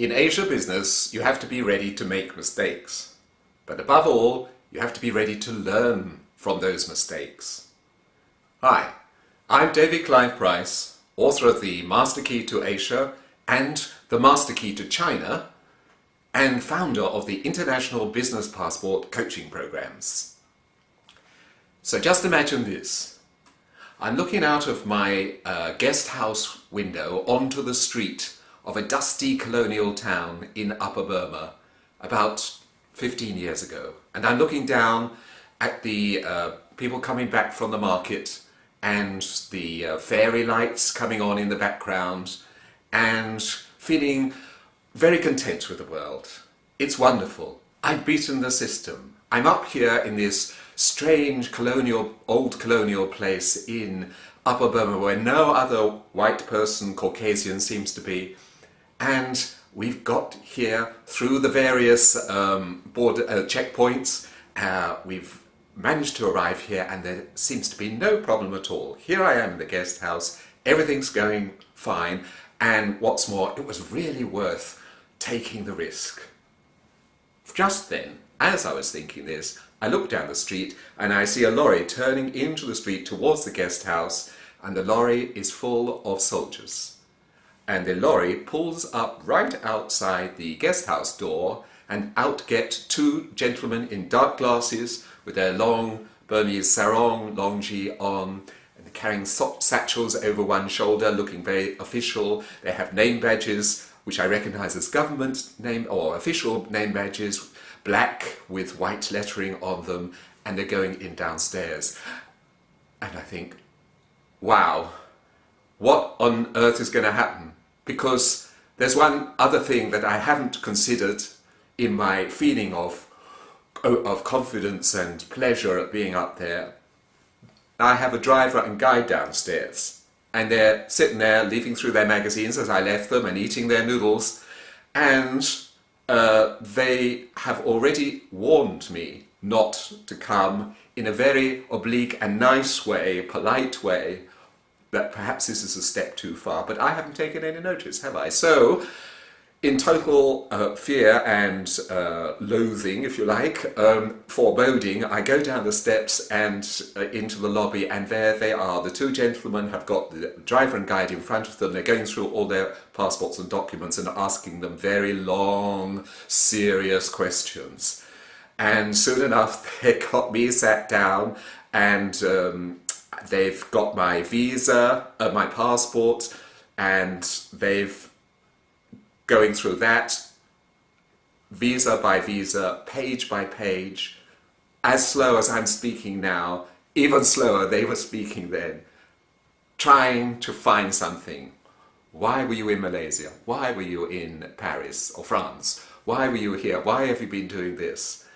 In Asia business, you have to be ready to make mistakes. But above all, you have to be ready to learn from those mistakes. Hi, I'm David Clive Price, author of the Master Key to Asia and the Master Key to China, and founder of the International Business Passport coaching programs. So just imagine this. I'm looking out of my guest house window onto the street of a dusty colonial town in Upper Burma about 15 years ago. And I'm looking down at the people coming back from the market and the fairy lights coming on in the background and feeling very content with the world. It's wonderful. I've beaten the system. I'm up here in this strange old colonial place in Upper Burma where no other white person, Caucasian, seems to be. And we've got here through the various border checkpoints, we've managed to arrive here and there seems to be no problem at all. Here I am in the guest house, everything's going fine, and what's more, it was really worth taking the risk. Just then, as I was thinking this, I look down the street and I see a lorry turning into the street towards the guest house, and the lorry is full of soldiers. And the lorry pulls up right outside the guest house door, and out get two gentlemen in dark glasses with their long Burmese sarong, longji on, and they're carrying satchels over one shoulder, looking very official. They have name badges, which I recognise as government name or official name badges, black with white lettering on them, and they're going in downstairs. And I think, wow, what on earth is going to happen? Because there's one other thing that I haven't considered in my feeling of confidence and pleasure at being up there. I have a driver and guide downstairs, and they're sitting there leafing through their magazines as I left them and eating their noodles, and they have already warned me not to come in a very oblique and nice way, polite way, that perhaps this is a step too far, but I haven't taken any notice, have I? So, in total fear and loathing, if you like, foreboding, I go down the steps and into the lobby, and there they are. The two gentlemen have got the driver and guide in front of them. They're going through all their passports and documents and asking them very long, serious questions. And soon enough, they got me sat down, and they've got my visa, my passport, and they've going through that visa by visa, page by page, as slow as I'm speaking now, even slower they were speaking then, trying to find something. Why were you in Malaysia? Why were you in Paris or France? Why were you here? Why have you been doing this?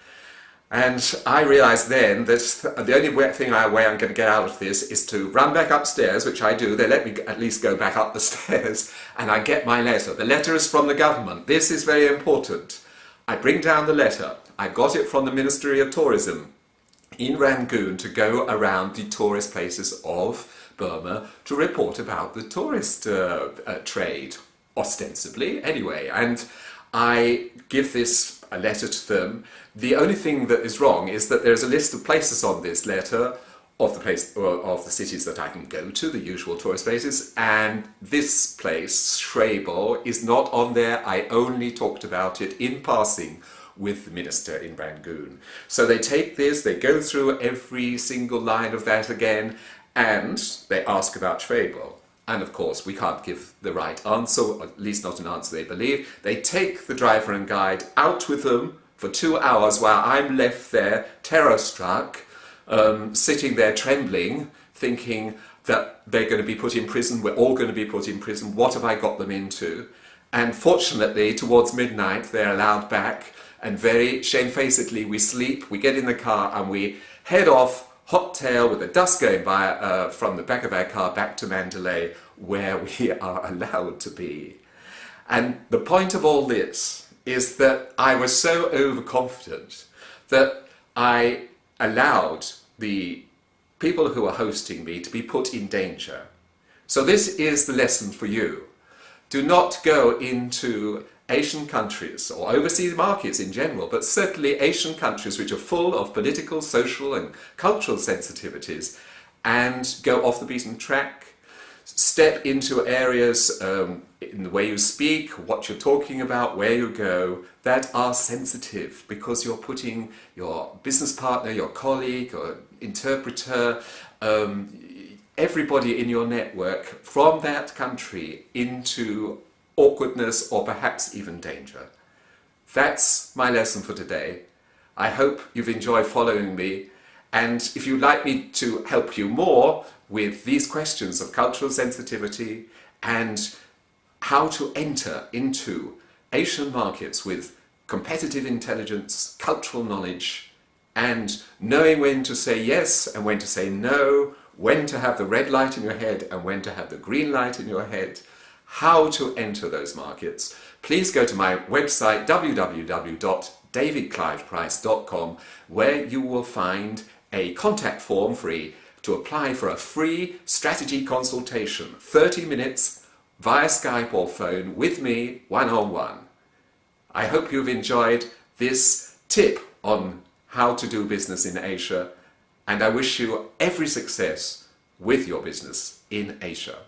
And I realised then that the only way I'm going to get out of this is to run back upstairs, which I do. They let me at least go back up the stairs, and I get my letter. The letter is from the government. This is very important. I bring down the letter. I got it from the Ministry of Tourism in Rangoon to go around the tourist places of Burma to report about the tourist trade, ostensibly, anyway. And I give this a letter to them. The only thing that is wrong is that there's a list of places on this letter of the cities that I can go to, the usual tourist places, and this place, Shrebo, is not on there. I only talked about it in passing with the minister in Rangoon. So they take this, they go through every single line of that again, and they ask about Shrebo. And of course, we can't give the right answer, or at least not an answer they believe. They take the driver and guide out with them for 2 hours while I'm left there, terror-struck, sitting there trembling, thinking that they're going to be put in prison, we're all going to be put in prison, what have I got them into? And fortunately, towards midnight, they're allowed back, and very shamefacedly we sleep, we get in the car and we head off, hot tail with the dust going by from the back of our car back to Mandalay, where we are allowed to be. And the point of all this is that I was so overconfident that I allowed the people who are hosting me to be put in danger. So this is the lesson for you. Do not go into Asian countries, or overseas markets in general, but certainly Asian countries which are full of political, social and cultural sensitivities, and go off the beaten track, step into areas in the way you speak, what you're talking about, where you go, that are sensitive, because you're putting your business partner, your colleague or interpreter, everybody in your network from that country into awkwardness or perhaps even danger. That's my lesson for today. I hope you've enjoyed following me, and if you'd like me to help you more with these questions of cultural sensitivity and how to enter into Asian markets with competitive intelligence, cultural knowledge, and knowing when to say yes and when to say no, when to have the red light in your head and when to have the green light in your head, how to enter those markets, please go to my website www.davidcliveprice.com, where you will find a contact form to apply for a free strategy consultation, 30 minutes via Skype or phone with me, one-on-one. I hope you've enjoyed this tip on how to do business in Asia, and I wish you every success with your business in Asia.